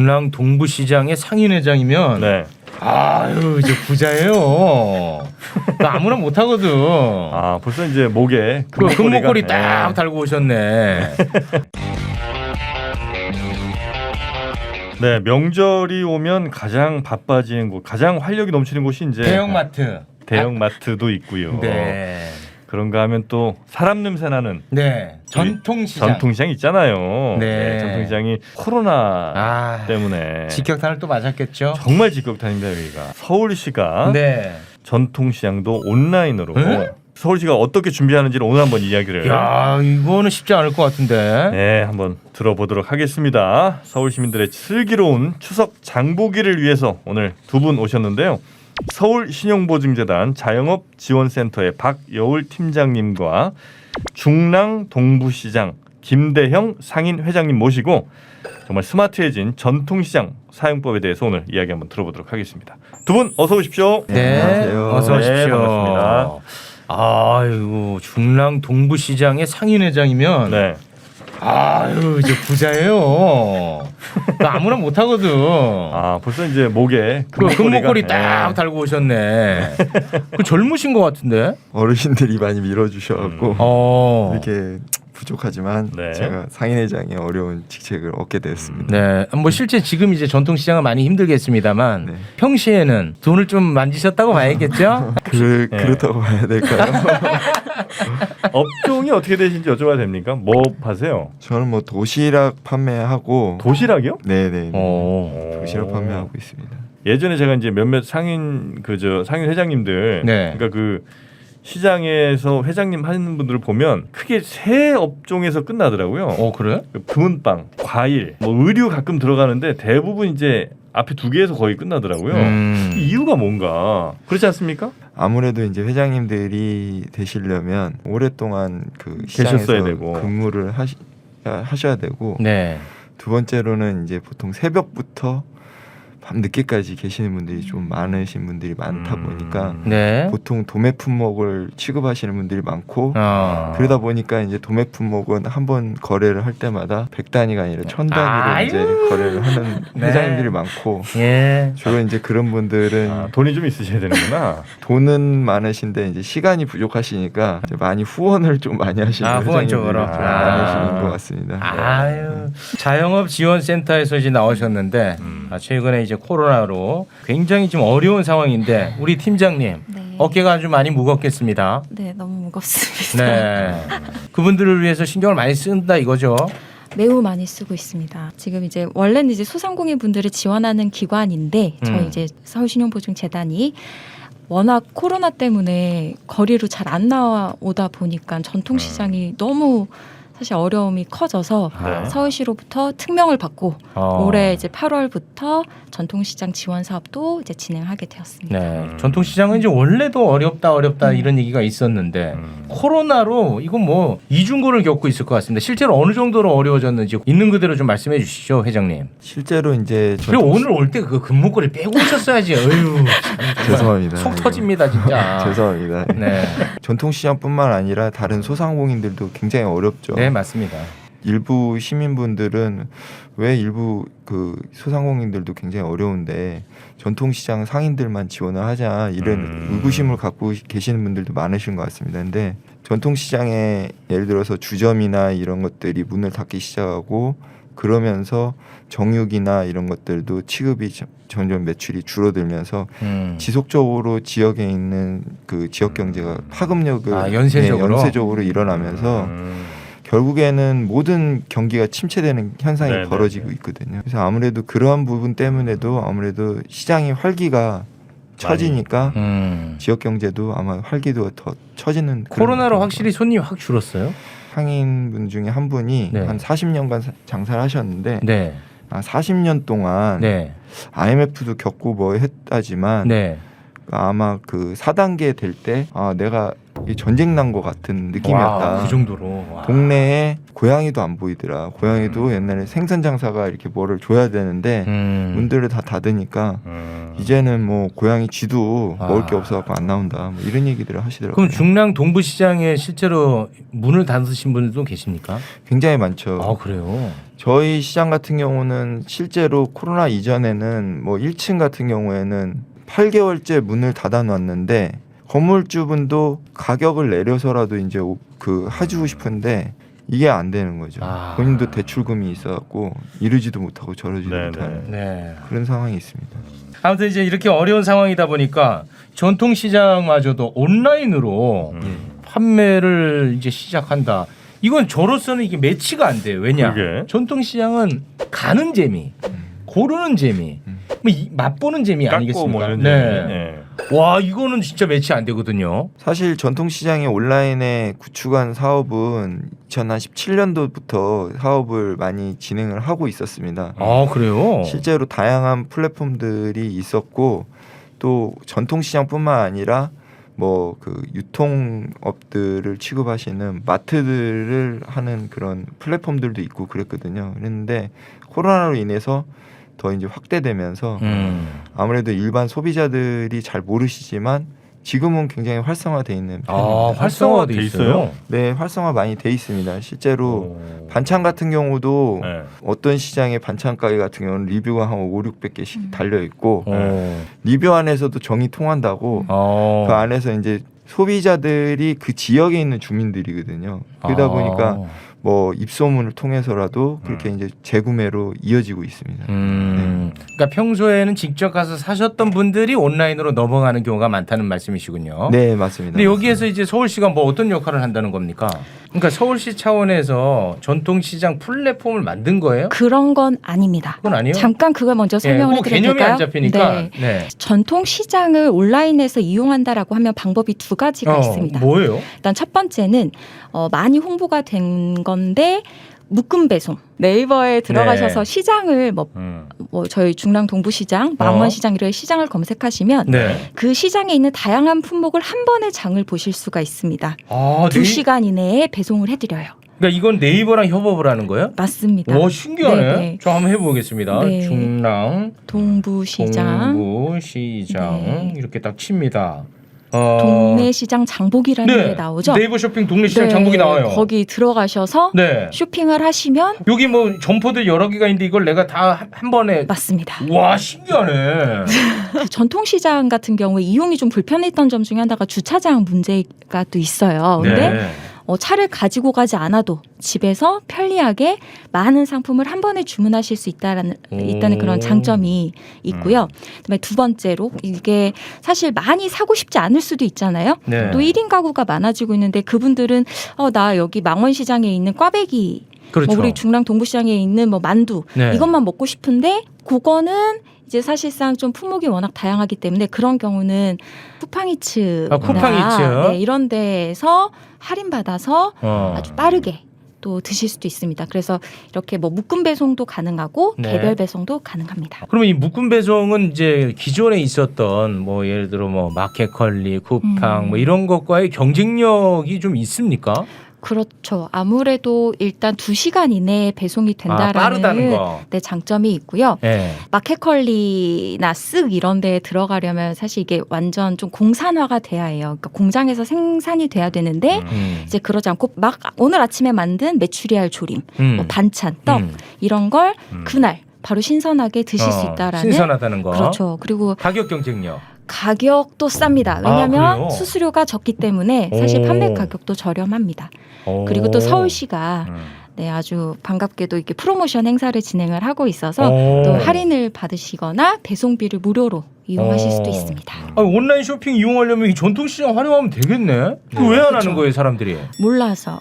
중랑 동부시장의 상인회장이면 네. 아유 이제 부자예요. 아무나 못하거든. 아 벌써 이제 목에 금목걸이 딱 달고 오셨네. 네, 명절이 오면 가장 바빠지는 곳, 가장 활력이 넘치는 곳이 이제 대형마트. 대형마트도 있고요. 네. 그런가 하면 또 사람 냄새 나는 네. 전통시장. 전통시장 있잖아요. 네. 전통시장이 코로나 때문에 직격탄을 또 맞았겠죠. 정말 직격탄입니다. 여기가 서울시가 네. 전통시장도 온라인으로 네? 서울시가 어떻게 준비하는지를 오늘 한번 이야기를 야 이거는 쉽지 않을 것 같은데. 네, 한번 들어보도록 하겠습니다. 서울 시민들의 슬기로운 추석 장보기를 위해서 오늘 두 분 오셨는데요. 서울 신용보증재단 자영업지원센터의 박여울 팀장님과 중랑 동부시장 김대형 상인회장님 모시고 정말 스마트해진 전통시장 사용법에 대해서 오늘 이야기 한번 들어보도록 하겠습니다. 두 분 어서 오십시오. 네. 안녕하세요. 어서 오십시오. 네, 반갑습니다. 아이고 중랑 동부시장의 상인회장이면 네. 아유 이제 부자예요. 아무나 못하거든. 아 벌써 이제 목에 금목걸이 딱 달고 오셨네. 그 젊으신 것 같은데. 어르신들이 많이 밀어주셔갖고 이렇게 부족하지만 네. 제가 상인회장의 어려운 직책을 얻게 되었습니다. 네, 뭐 실제 지금 이제 전통시장은 많이 힘들겠습니다만 네. 평시에는 돈을 좀 만지셨다고 봐야겠죠? 그렇다고 봐야 될까요? 업종이 어떻게 되신지 여쭤봐도 됩니까? 뭐 하세요? 저는 뭐 도시락 판매하고 도시락이요? 네네 오. 도시락 판매하고 있습니다. 예전에 제가 이제 몇몇 상인 상인 회장님들 네. 그러니까 그 시장에서 회장님 하는 분들을 보면 크게 세 업종에서 끝나더라고요. 그래? 금은빵, 과일, 뭐 의류 가끔 들어가는데 대부분 이제 앞에 두 개에서 거의 끝나더라고요. 이유가 뭔가 그렇지 않습니까? 아무래도 이제 회장님들이 되시려면 오랫동안 그 시장에서 계셨어야 되고. 근무를 하셔야 되고 네. 두 번째로는 이제 보통 새벽부터 밤 늦게까지 계시는 분들이 좀 많으신 분들이 많다 보니까 네. 보통 도매 품목을 취급하시는 분들이 많고 아. 그러다 보니까 이제 도매 품목은 한번 거래를 할 때마다 100단위가 아니라 1000단위로 이제 거래를 하는 네. 회장님들이 많고 예. 주로 이제 그런 분들은 돈이 좀 있으셔야 되는구나. 돈은 많으신데 이제 시간이 부족하시니까 이제 많이 후원을 좀 많이 하시는 후원 회장님들이 쪽으로. 좀 많으신 것 같습니다. 아유. 자영업지원센터에서 이제 나오셨는데 최근에 이제 코로나로 굉장히 좀 어려운 상황인데 우리 팀장님 네. 어깨가 아주 많이 무겁겠습니다. 네, 너무 무겁습니다. 네. 그분들을 위해서 신경을 많이 쓴다 이거죠. 매우 많이 쓰고 있습니다. 지금 이제 원래는 이제 소상공인 분들을 지원하는 기관인데 저희 이제 서울신용보증재단이 워낙 코로나 때문에 거리로 잘 안 나오다 보니까 전통시장이 너무 사실 어려움이 커져서 네. 서울시로부터 특명을 받고 올해 이제 8월부터 전통시장 지원 사업도 이제 진행하게 되었습니다. 네. 전통시장은 이제 원래도 어렵다 이런 얘기가 있었는데 코로나로 이건 뭐 이중고를 겪고 있을 것 같습니다. 실제로 어느 정도로 어려워졌는지 있는 그대로 좀 말씀해 주시죠, 회장님. 실제로 이제 그리고 오늘 올 때 그 금목걸이 빼고 오셨어야지. 어휴, 죄송합니다. 속 터집니다, 진짜. 죄송합니다. 네. 전통시장뿐만 아니라 다른 소상공인들도 굉장히 어렵죠. 네, 맞습니다. 일부 시민분들은 왜 일부 그 소상공인들도 굉장히 어려운데 전통시장 상인들만 지원을 하자 이런 의구심을 갖고 계시는 분들도 많으신 것 같습니다. 근데 전통시장에 예를 들어서 주점이나 이런 것들이 문을 닫기 시작하고 그러면서 정육이나 이런 것들도 취급이 점점 매출이 줄어들면서 지속적으로 지역에 있는 그 지역 경제가 파급력을 연쇄적으로 일어나면서 결국에는 모든 경기가 침체되는 현상이 벌어지고 있거든요. 그래서 아무래도 그러한 부분 때문에도 아무래도 시장이 활기가 처지니까 지역 경제도 아마 활기도 더 처지는. 코로나로 확실히 손님이 확 줄었어요? 상인분 중에 한 분이 네. 한 40년간 장사를 하셨는데 네. 40년 동안 네. IMF도 겪고 뭐 했다지만 네. 아마 그 4단계 될 때 내가 전쟁 난 것 같은 느낌이었다. 와, 그 정도로. 와. 동네에 고양이도 안 보이더라. 고양이도 옛날에 생선 장사가 이렇게 뭐를 줘야 되는데 문들을 다 닫으니까 이제는 뭐 고양이 쥐도 먹을 게 없어갖고 안 나온다. 뭐 이런 얘기들을 하시더라고요. 그럼 중랑 동부시장에 실제로 문을 닫으신 분들도 계십니까? 굉장히 많죠. 아, 그래요? 저희 시장 같은 경우는 실제로 코로나 이전에는 뭐 1층 같은 경우에는 8개월째 문을 닫아놨는데 건물주분도 가격을 내려서라도 이제 그 해주고 싶은데 이게 안 되는 거죠. 아. 본인도 대출금이 있어갖고 이러지도 못하고 저러지도 네네. 못하는 네. 그런 상황이 있습니다. 아무튼 이제 이렇게 어려운 상황이다 보니까 전통시장마저도 온라인으로 판매를 이제 시작한다. 이건 저로서는 이게 매치가 안 돼요. 왜냐? 그러게. 전통시장은 가는 재미, 고르는 재미, 뭐 맛보는 재미 깎고 아니겠습니까? 뭐 이런 네. 네. 와 이거는 진짜 매치 안 되거든요. 사실 전통시장이 온라인에 구축한 사업은 2017년도부터 사업을 많이 진행을 하고 있었습니다. 아 그래요? 실제로 다양한 플랫폼들이 있었고 또 전통시장뿐만 아니라 뭐 그 유통업들을 취급하시는 마트들을 하는 그런 플랫폼들도 있고 그랬거든요. 그랬는데 코로나로 인해서 더 이제 확대되면서 아무래도 일반 소비자들이 잘 모르시지만 지금은 굉장히 활성화돼 있는 아 편입니다. 활성화돼 돼 있어요. 있어요? 네, 활성화 많이 돼 있습니다. 실제로 오. 반찬 같은 경우도 네. 어떤 시장의 반찬 가게 같은 경우는 리뷰가 한 5, 600개씩 달려 있고 어. 리뷰 안에서도 정이 통한다고 어. 그 안에서 이제 소비자들이 그 지역에 있는 주민들이거든요. 그러다 아. 보니까 뭐 입소문을 통해서라도 그렇게 이제 재구매로 이어지고 있습니다. 그러니까 평소에는 직접 가서 사셨던 분들이 온라인으로 넘어가는 경우가 많다는 말씀이시군요. 네, 맞습니다. 근데 여기에서 이제 서울시가 뭐 어떤 역할을 한다는 겁니까? 그러니까 서울시 차원에서 전통시장 플랫폼을 만든 거예요? 그런 건 아닙니다. 그건 아니에요? 잠깐 그걸 먼저 설명을 그 해드릴까요? 개념이 안 잡히니까. 네. 네. 전통 시장을 온라인에서 이용한다라고 하면 방법이 두 가지가 있습니다. 뭐예요? 일단 첫 번째는 많이 홍보가 된 건데 묶음 배송. 네이버에 들어가셔서 네. 시장을 뭐 저희 중랑 동부시장, 망원시장 이런 시장을 검색하시면 네. 그 시장에 있는 다양한 품목을 한 번에 장을 보실 수가 있습니다. 아, 2시간 이내에 배송을 해드려요. 그러니까 이건 네이버랑 협업을 하는 거예요? 맞습니다. 오 신기하네. 네네. 저 한번 해보겠습니다. 네. 중랑 동부시장, 동부시장 네. 이렇게 딱 칩니다. 동네시장 장복이라는 게 나오죠. 네이버 쇼핑 동네시장 네, 장복이 나와요. 거기 들어가셔서 네. 쇼핑을 하시면 여기 뭐 점포들 여러 개가 있는데 이걸 내가 다 한 번에 맞습니다. 와 신기하네. 그 전통시장 같은 경우에 이용이 좀 불편했던 점 중에 하나가 주차장 문제가 또 있어요. 근데 네. 차를 가지고 가지 않아도 집에서 편리하게 많은 상품을 한 번에 주문하실 수 있다는 그런 장점이 있고요. 그다음에 두 번째로 이게 사실 많이 사고 싶지 않을 수도 있잖아요. 네. 또 1인 가구가 많아지고 있는데 그분들은 나 여기 망원시장에 있는 꽈배기 그렇죠. 뭐 우리 중랑 동부시장에 있는 뭐 만두 네. 이것만 먹고 싶은데 그거는 이제 사실상 좀 품목이 워낙 다양하기 때문에 그런 경우는 쿠팡이츠 쿠팡이츠. 네, 이런 데에서 할인 받아서 아주 빠르게 또 드실 수도 있습니다. 그래서 이렇게 뭐 묶음 배송도 가능하고 네. 개별 배송도 가능합니다. 그러면 이 묶음 배송은 이제 기존에 있었던 뭐 예를 들어 뭐 마켓컬리, 쿠팡 뭐 이런 것과의 경쟁력이 좀 있습니까? 그렇죠. 아무래도 일단 2시간 이내에 배송이 된다라는 빠르다는 거. 네, 장점이 있고요. 네. 마켓컬리나 쓱 이런 데에 들어가려면 사실 이게 완전 좀 공산화가 돼야 해요. 그러니까 공장에서 생산이 돼야 되는데 이제 그러지 않고 막 오늘 아침에 만든 메추리알 조림, 뭐 반찬, 떡 이런 걸 그날 바로 신선하게 드실 수 있다라는 신선하다는 거. 그렇죠. 그리고 가격 경쟁력. 가격도 쌉니다. 왜냐하면 그래요? 수수료가 적기 때문에 사실 오. 판매 가격도 저렴합니다. 그리고 또 서울시가 네, 아주 반갑게도 이렇게 프로모션 행사를 진행을 하고 있어서 또 할인을 받으시거나 배송비를 무료로 이용하실 수도 있습니다. 온라인 쇼핑 이용하려면 이 전통시장 활용하면 되겠네. 왜 안 하는 거예요, 사람들이? 몰라서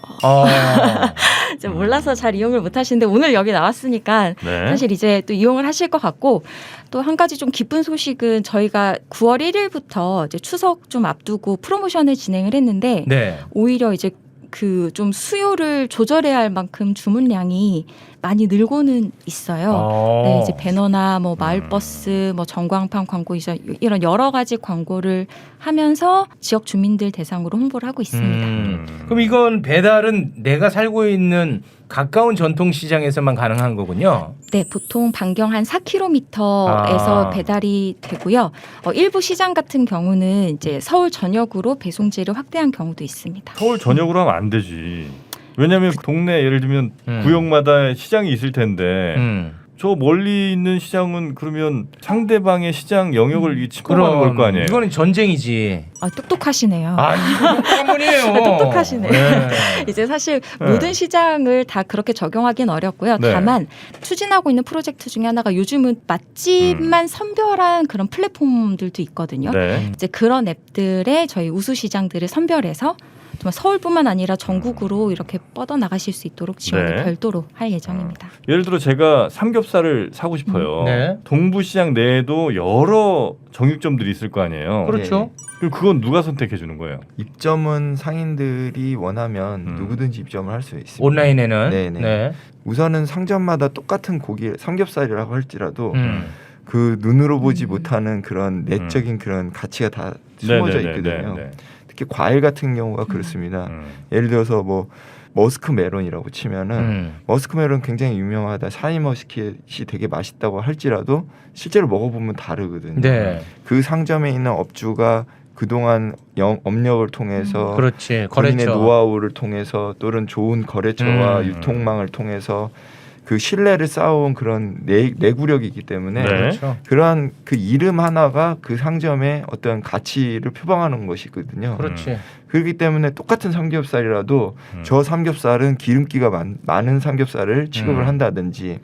이제 몰라서 잘 이용을 못 하시는데 오늘 여기 나왔으니까 네. 사실 이제 또 이용을 하실 것 같고 또 한 가지 좀 기쁜 소식은 저희가 9월 1일부터 이제 추석 좀 앞두고 프로모션을 진행을 했는데 네. 오히려 이제 그 좀 수요를 조절해야 할 만큼 주문량이 많이 늘고는 있어요. 네, 이제 배너나 뭐 마을버스, 뭐 전광판 광고 이런 여러 가지 광고를 하면서 지역 주민들 대상으로 홍보를 하고 있습니다. 그럼 이건 배달은 내가 살고 있는 가까운 전통시장에서만 가능한 거군요. 네, 보통 반경 한 4km에서 배달이 되고요. 일부 시장 같은 경우는 이제 서울 전역으로 배송지를 확대한 경우도 있습니다. 서울 전역으로 하면 안 되지. 왜냐하면 동네 예를 들면 구역마다 시장이 있을 텐데 음. 저 멀리 있는 시장은 그러면 상대방의 시장 영역을 침범하는 걸 거 아니에요. 이거는 전쟁이지. 아, 똑똑하시네요. 아, 이거 때문이에요. 똑똑하시네. 네. 이제 사실 네. 모든 시장을 다 그렇게 적용하기는 어렵고요. 네. 다만 추진하고 있는 프로젝트 중에 하나가 요즘은 맛집만 선별한 그런 플랫폼들도 있거든요. 네. 이제 그런 앱들에 저희 우수 시장들을 선별해서 정말 서울뿐만 아니라 전국으로 이렇게 뻗어 나가실 수 있도록 지원을 네. 별도로 할 예정입니다. 예를 들어 제가 삼겹살을 사고 싶어요. 네. 동부시장 내에도 여러 정육점들이 있을 거 아니에요. 그렇죠. 그럼 그건 누가 선택해 주는 거예요? 입점은 상인들이 원하면 누구든지 입점을 할 수 있습니다. 온라인에는. 네네. 네. 우선은 상점마다 똑같은 고기 삼겹살이라고 할지라도 음. 그 눈으로 보지 못하는 그런 내적인 그런 가치가 다 숨어져 있거든요. 네. 특히 과일 같은 경우가 그렇습니다. 예를 들어서 뭐 머스크 메론이라고 치면은 머스크 메론 굉장히 유명하다. 샤인머스켓이 되게 맛있다고 할지라도 실제로 먹어보면 다르거든요. 네. 그 상점에 있는 업주가 그동안 업력을 통해서 그렇지. 본인의 거래처. 노하우를 통해서 또는 좋은 거래처와 유통망을 통해서 그 신뢰를 쌓아온 그런 내구력이기 때문에 네. 그렇죠. 그러한 그 이름 하나가 그 상점의 어떤 가치를 표방하는 것이거든요. 그렇지. 그렇기 때문에 똑같은 삼겹살이라도 저 삼겹살은 기름기가 많은 삼겹살을 취급을 한다든지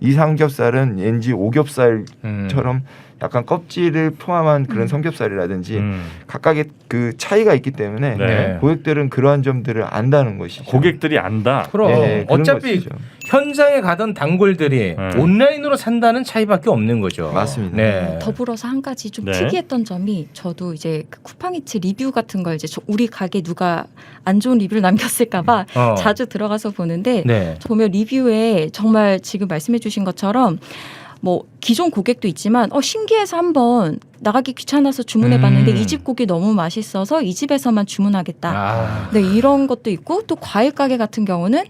이 삼겹살은 왠지 오겹살처럼 약간 껍질을 포함한 그런 삼겹살이라든지 각각의 그 차이가 있기 때문에 네. 고객들은 그러한 점들을 안다는 것이죠. 고객들이 안다. 그럼 네, 그런 어차피 것이죠. 현장에 가던 단골들이 온라인으로 산다는 차이밖에 없는 거죠. 맞습니다. 네. 더불어서 한 가지 좀 네. 특이했던 점이 저도 이제 그 쿠팡이츠 리뷰 같은 걸 이제 우리 가게 누가 안 좋은 리뷰를 남겼을까봐 자주 들어가서 보는데 네. 보면 리뷰에 정말 지금 말씀해주신 것처럼 뭐 기존 고객도 있지만 신기해서 한번 나가기 귀찮아서 주문해봤는데 이 집 고기 너무 맛있어서 이 집에서만 주문하겠다. 아. 네, 이런 것도 있고 또 과일 가게 같은 경우는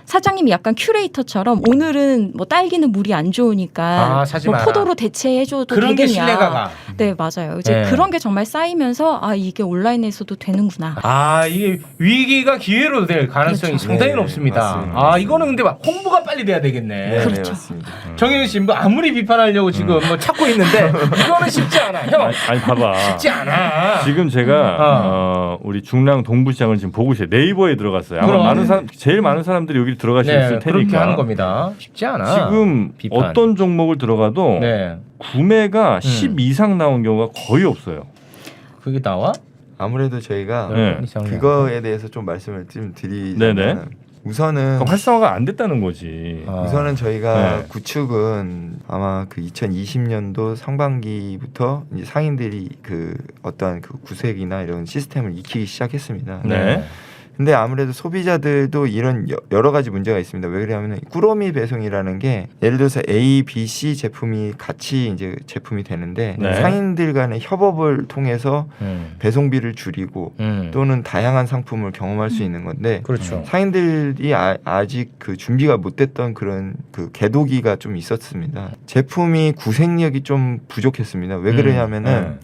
사장님이 약간 큐레이터처럼 오늘은 뭐 딸기는 물이 안 좋으니까 사지 뭐 마라. 포도로 대체해줘도 그런 게 되겠냐. 신뢰가 가. 네, 맞아요. 이제 네. 그런 게 정말 쌓이면서 이게 온라인에서도 되는구나. 이게 위기가 기회로 될 가능성이 그렇죠. 상당히 네, 높습니다. 맞습니다. 이거는 근데 막 홍보가 빨리 돼야 되겠네. 네, 그렇죠. 맞습니다. 정혜윤 씨, 뭐 아무리 비판하려고 지금 뭐 찾고 있는데 이거는 쉽지 않아. 형, 아니 봐봐. 쉽지 않아. 지금 제가 우리 중랑 동부시장을 지금 보고 있어요. 네이버에 들어갔어요. 아마 그럼. 많은 사람, 제일 많은 사람들이 여기 들어가실 네, 테니까. 그렇게 하는 겁니다. 쉽지 않아. 지금 비판. 어떤 종목을 들어가도 네, 구매가 10 이상 나온 경우가 거의 없어요. 그게 나와? 아무래도 저희가 네. 그거에 대해서 좀 말씀을 좀 네네. 드리자면 우선은 그러니까 활성화가 안 됐다는 거지. 우선은 저희가 네. 구축은 아마 그 2020년도 상반기부터 이제 상인들이 그 어떠한 그 구색이나 이런 시스템을 익히기 시작했습니다. 네. 근데 아무래도 소비자들도 이런 여러 가지 문제가 있습니다. 왜 그러냐면 꾸러미 배송이라는 게 예를 들어서 A, B, C 제품이 같이 이제 제품이 되는데 네. 상인들 간의 협업을 통해서 배송비를 줄이고 또는 다양한 상품을 경험할 수 있는 건데 그렇죠. 상인들이 아직 그 준비가 못 됐던 그런 그 궤도기가 좀 있었습니다. 제품이 구색력이 좀 부족했습니다. 왜 그러냐면은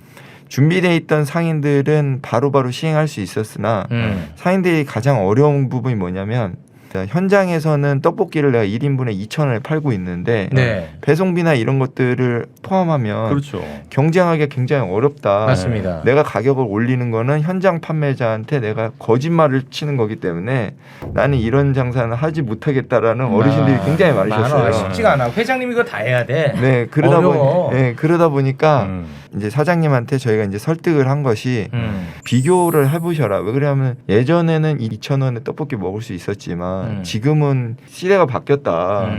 준비되어 있던 상인들은 바로바로 시행할 수 있었으나 상인들이 가장 어려운 부분이 뭐냐면 현장에서는 떡볶이를 내가 1인분에 2,000원에 팔고 있는데 네, 배송비나 이런 것들을 포함하면 그렇죠. 경쟁하기가 굉장히 어렵다. 맞습니다. 내가 가격을 올리는 거는 현장 판매자한테 내가 거짓말을 치는 거기 때문에 나는 이런 장사는 하지 못하겠다라는 어르신들이 굉장히 많으셨어요. 많아. 쉽지가 않아. 회장님 이거 다 해야 돼. 네, 어려워. 그러다 보니까 이제 사장님한테 저희가 이제 설득을 한 것이 비교를 해보셔라. 왜 그러냐면 예전에는 2,000원에 떡볶이 먹을 수 있었지만 지금은 시대가 바뀌었다.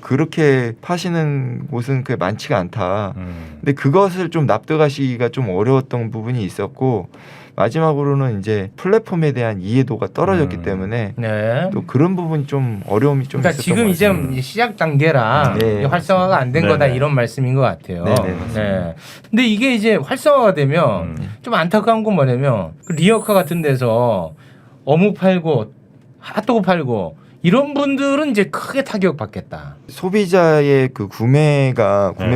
그렇게 파시는 곳은 그게 많지가 않다. 근데 그것을 좀 납득하시기가 좀 어려웠던 부분이 있었고 마지막으로는 이제 플랫폼에 대한 이해도가 떨어졌기 때문에 네. 또 그런 부분이 좀 어려움이 좀 그러니까 있었던 지금 것 이제 같습니다. 시작 단계라 네, 활성화가 안 된 네네. 거다 이런 말씀인 것 같아요. 네네, 맞습니다. 네. 근데 이게 이제 활성화가 되면 좀 안타까운 건 뭐냐면 그 리어카 같은 데서 어묵 팔고 핫도그 팔고 이런 분들은 이제 크게 타격 받겠다. 소비자의 그 구매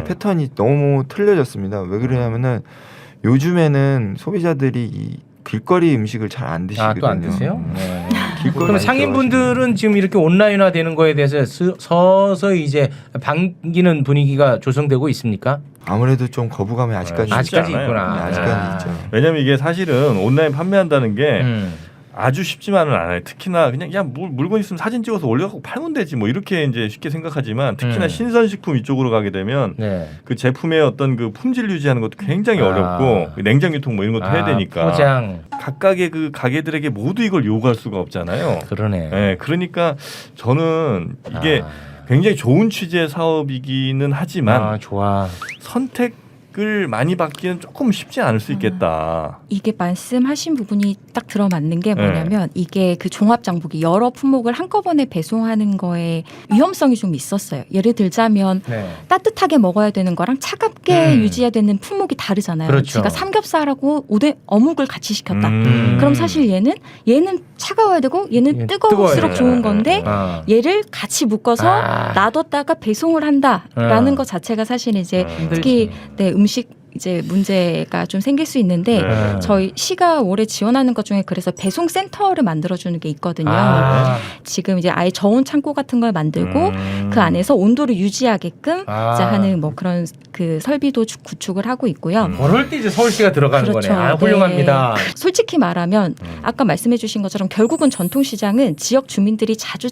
패턴이 너무 틀려졌습니다. 왜 그러냐면은 요즘에는 소비자들이 이 길거리 음식을 잘 안 드시거든요. 또 안 드세요? 네. 길거리 그럼 상인분들은 지금 이렇게 온라인화 되는 거에 대해서 서서히 이제 반기는 분위기가 조성되고 있습니까? 아무래도 좀 거부감이 아직까지 아직까지 않아요. 있구나. 네, 아직까지 있죠. 왜냐면 이게 사실은 온라인 판매한다는 게 음. 아주 쉽지만은 않아요. 특히나 그냥 야 물건 있으면 사진 찍어서 올려갖고 팔면 되지 뭐 이렇게 이제 쉽게 생각하지만 특히나 신선식품 이쪽으로 가게 되면 네. 그 제품의 어떤 그 품질 유지하는 것도 굉장히 어렵고 그 냉장 유통 뭐 이런 것도 해야 되니까 포장. 각각의 그 가게들에게 모두 이걸 요구할 수가 없잖아요. 그러네. 네, 그러니까 저는 이게 굉장히 좋은 취지의 사업이기는 하지만 좋아. 선택을 많이 받기는 조금 쉽지 않을 수 있겠다. 이게 말씀하신 부분이 딱 들어맞는 게 뭐냐면 이게 그 종합 장보기 여러 품목을 한꺼번에 배송하는 거에 위험성이 좀 있었어요. 예를 들자면 네. 따뜻하게 먹어야 되는 거랑 차갑게 유지해야 되는 품목이 다르잖아요. 그렇죠. 제가 삼겹살하고 어묵을 같이 시켰다. 음. 그럼 사실 얘는 차가워야 되고 얘는 뜨거울수록 뜨거워야 좋은 건데 얘를 같이 묶어서 놔뒀다가 배송을 한다라는 것 자체가 사실 이제 특히 네, 음식 이제 문제가 좀 생길 수 있는데 저희 시가 올해 지원하는 것 중에 그래서 배송 센터를 만들어주는 게 있거든요. 지금 이제 아예 저온 창고 같은 걸 만들고 그 안에서 온도를 유지하게끔 이제 하는 뭐 그런 그 설비도 구축을 하고 있고요. 그럴 때 이제 서울시가 들어가는 그렇죠. 거네. 훌륭합니다. 네. 솔직히 말하면 아까 말씀해주신 것처럼 결국은 전통시장은 지역 주민들이 자주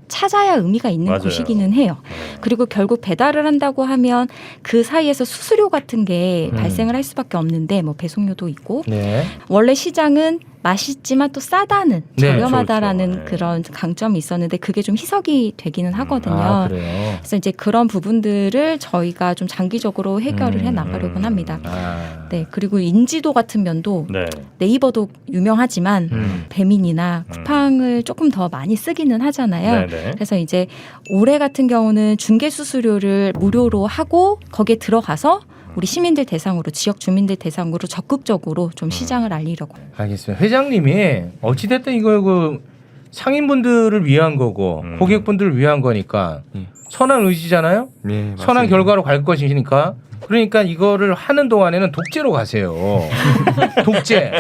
찾아야 의미가 있는 맞아요. 곳이기는 해요. 그리고 결국 배달을 한다고 하면 그 사이에서 수수료 같은 게 발생을 할 수밖에 없는데 뭐 배송료도 있고 네. 원래 시장은 맛있지만 또 싸다는 네, 저렴하다라는 그렇죠. 네. 그런 강점이 있었는데 그게 좀 희석이 되기는 하거든요. 그래요. 그래서 이제 그런 부분들을 저희가 좀 장기적으로 해결을 해 나가려고는 합니다. 네, 그리고 인지도 같은 면도 네. 네이버도 유명하지만 배민이나 쿠팡을 조금 더 많이 쓰기는 하잖아요. 네네. 그래서 이제 올해 같은 경우는 중개 수수료를 무료로 하고 거기에 들어가서 우리 시민들 대상으로 지역 주민들 대상으로 적극적으로 좀 시장을 알리려고. 알겠습니다. 회장님이 어찌됐든 이거 그 상인분들을 위한 거고 고객분들을 위한 거니까 선한 의지잖아요. 네, 맞습니다. 선한 결과로 갈 것이니까. 그러니까 이거를 하는 동안에는 독재로 가세요. 독재.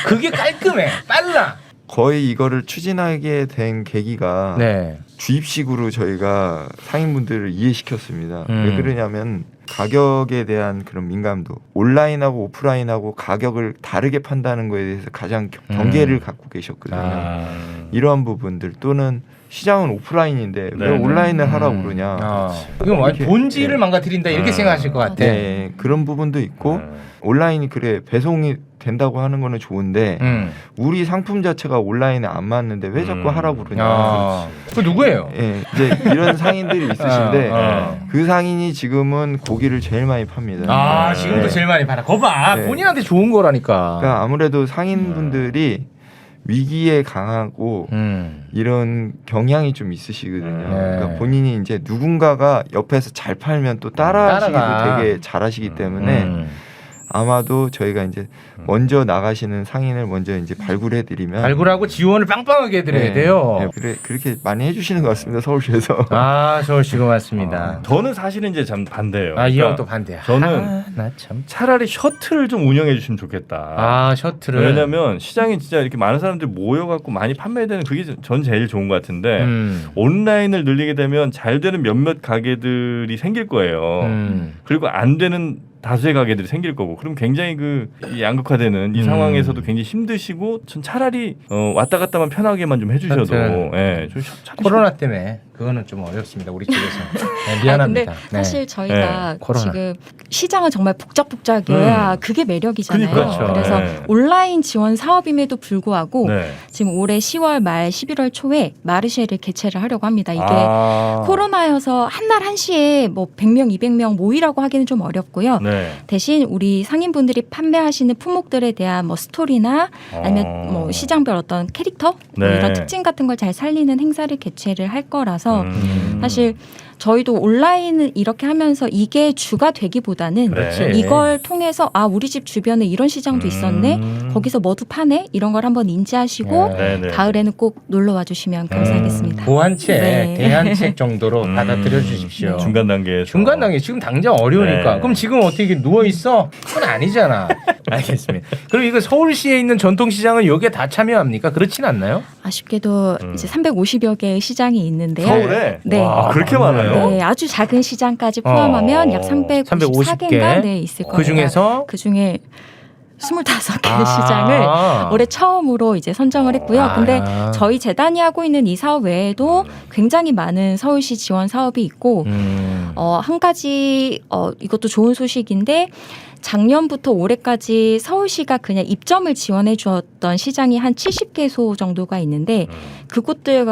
그게 깔끔해. 빨라. 거의 이거를 추진하게 된 계기가 네. 주입식으로 저희가 상인분들을 이해시켰습니다. 왜 그러냐면 가격에 대한 그런 민감도, 온라인하고 오프라인하고 가격을 다르게 판다는 거에 대해서 가장 경계를 갖고 계셨거든요. 이러한 부분들 또는 시장은 오프라인인데 왜 네네. 온라인을 하라고 그러냐. 이건 완전 이렇게, 본질을 네. 망가뜨린다 이렇게 생각하실 것 같아. 네, 그런 부분도 있고 온라인이 그래 배송이 된다고 하는 거는 좋은데 우리 상품 자체가 온라인에 안 맞는데 왜 자꾸 하라고 그러냐. 그 누구예요? 예, 이제 이런 상인들이 있으신데 그 상인이 지금은 고기를 제일 많이 팝니다. 지금도 네. 제일 많이 팔아. 거봐. 네. 본인한테 좋은 거라니까. 그러니까 아무래도 상인분들이 위기에 강하고 이런 경향이 좀 있으시거든요. 그러니까 본인이 이제 누군가가 옆에서 잘 팔면 또 따라하시기도 따라가. 되게 잘하시기 때문에 아마도 저희가 이제 먼저 나가시는 상인을 먼저 이제 발굴해드리면 발굴하고 지원을 빵빵하게 해드려야 네, 돼요. 네, 그렇게 많이 해주시는 것 같습니다. 서울시에서. 서울시가 맞습니다. 저는 사실은 이제 참 반대예요. 이 형 또 반대야. 저는 나 참. 차라리 셔틀을 좀 운영해 주시면 좋겠다. 셔틀을. 왜냐면 시장에 진짜 이렇게 많은 사람들이 모여갖고 많이 판매되는 그게 전 제일 좋은 것 같은데 온라인을 늘리게 되면 잘 되는 몇몇 가게들이 생길 거예요. 그리고 안 되는 다수의 가게들이 생길 거고 그럼 굉장히 이 양극화되는 이 상황에서도 굉장히 힘드시고 전 차라리 왔다 갔다만 편하게만 좀 해주셔도 좀 코로나 때문에 그거는 좀 어렵습니다 우리 쪽에서. 네, 미안합니다. 근데 사실 저희가 네, 코로나. 지금 시장은 정말 복잡복잡해야 그게 매력이잖아요. 그렇죠. 그래서 네. 온라인 지원 사업임에도 불구하고 네. 지금 올해 10월 말 11월 초에 마르쉐를 개최를 하려고 합니다. 이게 아. 코로나여서 한날 한시에 뭐 100명, 200명 모이라고 하기는 좀 어렵고요. 네. 대신 우리 상인분들이 판매하시는 품목들에 대한 뭐 스토리나 아니면 뭐 시장별 어떤 캐릭터 뭐 네. 이런 특징 같은 걸 잘 살리는 행사를 개최를 할 거라서 사실 저희도 온라인을 이렇게 하면서 이게 주가 되기보다는 그렇지. 이걸 통해서 우리 집 주변에 이런 시장도 있었네. 거기서 뭐도 파네. 이런 걸 한번 인지하시고 네. 가을에는 꼭 놀러 와 주시면 감사하겠습니다. 보완책, 네. 대안책 정도로 받아들여 주십시오. 중간 단계에서 중간 단계 지금 당장 어려우니까. 네. 그럼 지금 어떻게 누워 있어? 그건 아니잖아. 알겠습니다. 그럼 이거 서울시에 있는 전통시장은 여기에 다 참여합니까? 그렇진 않나요? 아쉽게도 이제 350여 개의 시장이 있는데요. 서울에? 네. 와, 그렇게 많아요? 네, 아주 작은 시장까지 포함하면 약 354개인가 네, 있을 거예요. 그 중에서 그 중에 25개 시장을 올해 처음으로 이제 선정을 했고요. 근데 저희 재단이 하고 있는 이 사업 외에도 굉장히 많은 서울시 지원 사업이 있고 한 가지 이것도 좋은 소식인데 작년부터 올해까지 서울시가 그냥 입점을 지원해 주었던 시장이 한 70개소 정도가 있는데 그곳들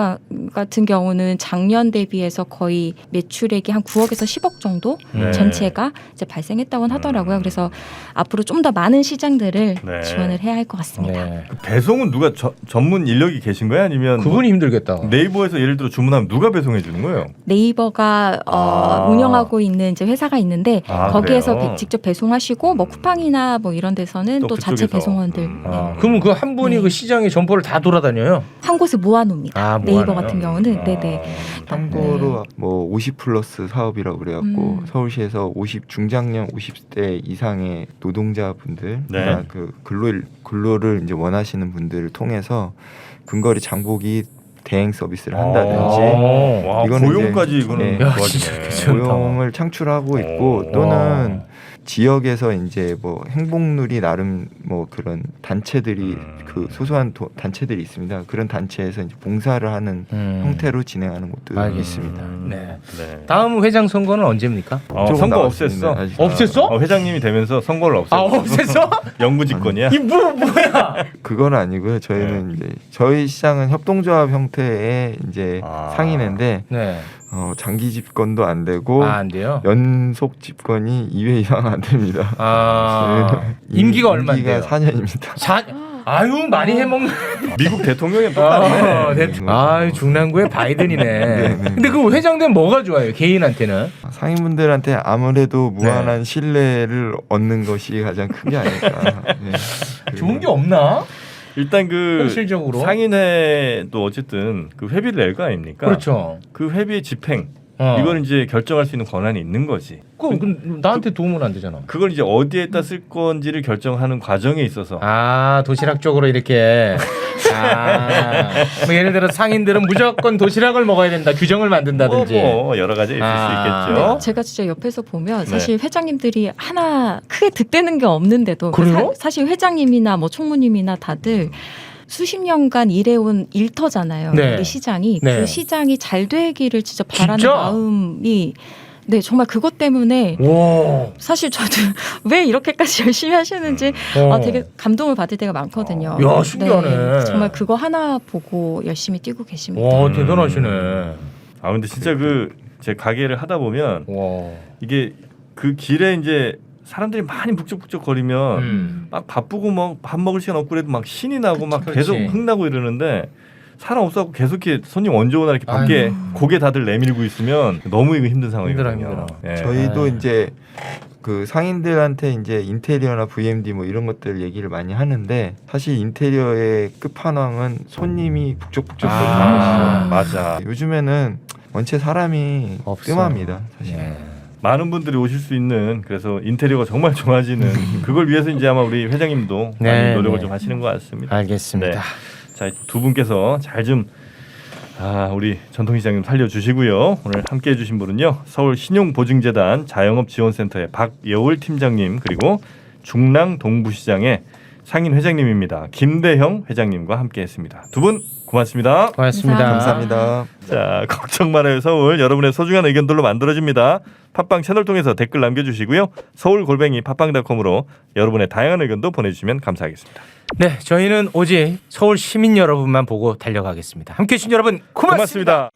같은 경우는 작년 대비해서 거의 매출액이 한 9억에서 10억 정도 네. 전체가 이제 발생했다고 하더라고요. 그래서 앞으로 좀 더 많은 시장들을 네. 지원을 해야 할 것 같습니다. 네. 그 배송은 누가 전문 인력이 계신 거예요? 아니면 그분이 힘들겠다. 네이버에서 예를 들어 주문하면 누가 배송해 주는 거예요? 네이버가 운영하고 있는 이제 회사가 있는데 거기에서 그래요? 직접 배송하시고 뭐 쿠팡이나 뭐 이런 데서는 또 또 자체 그쪽에서. 배송원들 그러면 그 한 분이 네. 그 시장의 점포를 다 돌아다녀요? 한 곳에 모아놓습니다. 네이버 모아놔요? 같은 경우는 네네. 참고로 뭐 50 플러스 사업이라고 그래갖고 서울시에서 50 중장년 50대 이상의 노동자분들, 네. 그 근로를 이제 원하시는 분들을 통해서 근거리 장보기 대행 서비스를 한다든지 와, 이거는 고용까지 이제, 이거는 네. 야, 도와주네. 진짜 괜찮다. 고용을 창출하고 있고 또는 지역에서 이제 뭐 행복누리 나름 뭐 그런 단체들이 그 소소한 단체들이 있습니다. 그런 단체에서 이제 봉사를 하는 형태로 진행하는 곳도 알겠습니다. 네. 네. 다음 회장 선거는 언제입니까? 조금 선거 남았습니다. 없앴어. 아직. 없앴어? 회장님이 되면서 선거를 없앴어. 없앴어? 영구집권이야. 이 뭐야? 그건 아니고요. 저희는 이제 저희 시장은 협동조합 형태의 이제 상인회인데 네. 장기 집권도 안 되고 안 돼요? 연속 집권이 2회 이상 안 됩니다. 임기가 얼마인데요? 4년입니다. 아유 많이 해먹는. 미국 대통령이 똑같네. 아유 중랑구의 바이든이네. 근데 그 회장 되면 뭐가 좋아요? 개인한테는? 상인분들한테 아무래도 무한한 신뢰를 얻는 것이 가장 큰 게 아닐까. 네. 좋은 게 없나? 일단 그 현실적으로 상인회도 어쨌든 그 회비를 낼 거 아닙니까? 그렇죠. 그 회비 집행 이걸 이제 결정할 수 있는 권한이 있는 거지. 그럼 나한테 도움은 안 되잖아. 그걸 이제 어디에다 쓸 건지를 결정하는 과정에 있어서 도시락 쪽으로 이렇게. 뭐 예를 들어 상인들은 무조건 도시락을 먹어야 된다. 규정을 만든다든지. 뭐 여러 가지 있을 수 있겠죠. 제가 진짜 옆에서 보면 사실 회장님들이 하나 크게 득되는 게 없는데도 그래요? 사실 회장님이나 뭐 총무님이나 다들 수십 년간 일해온 일터잖아요. 네. 우리 시장이 네. 그 시장이 잘 되기를 진짜 바라는 진짜? 마음이 네 정말 그것 때문에 와. 사실 저도 왜 이렇게까지 열심히 하시는지 되게 감동을 받을 때가 많거든요. 야, 신기하네. 정말 그거 하나 보고 열심히 뛰고 계십니다. 와 대단하시네. 근데 진짜 제 가게를 하다 보면 이게 그 길에 이제 사람들이 많이 북적북적 거리면 막 바쁘고 막 밥 먹을 시간 없고 그래도 막 신이 나고 막 계속 그렇지. 흥나고 이러는데 사람 없어갖고 계속 이렇게 손님 언제 오나 이렇게 밖에 고개 다들 내밀고 있으면 너무 이거 힘든 상황이거든요. 힘들어. 예. 저희도 이제 그 상인들한테 이제 인테리어나 VMD 뭐 이런 것들 얘기를 많이 하는데 사실 인테리어의 끝판왕은 손님이 북적북적 거리는 맞아. 요즘에는 원체 사람이 없어. 뜸합니다. 사실. 많은 분들이 오실 수 있는 그래서 인테리어가 정말 좋아지는 그걸 위해서 이제 아마 우리 회장님도 많이 노력을 좀 하시는 것 같습니다. 알겠습니다. 네. 자, 두 분께서 잘 좀 우리 전통시장 좀 살려주시고요. 오늘 함께해 주신 분은요. 서울 신용보증재단 자영업지원센터의 박여울 팀장님 그리고 중랑 동부시장의 상인 회장님입니다. 김대형 회장님과 함께했습니다. 두 분 고맙습니다. 고맙습니다. 감사합니다. 자, 걱정 말아요 서울. 여러분의 소중한 의견들로 만들어집니다. 팟빵 채널 통해서 댓글 남겨주시고요. 서울@팟빵.com으로 여러분의 다양한 의견도 보내주시면 감사하겠습니다. 네, 저희는 오직 서울 시민 여러분만 보고 달려가겠습니다. 함께해 주신 여러분 고맙습니다.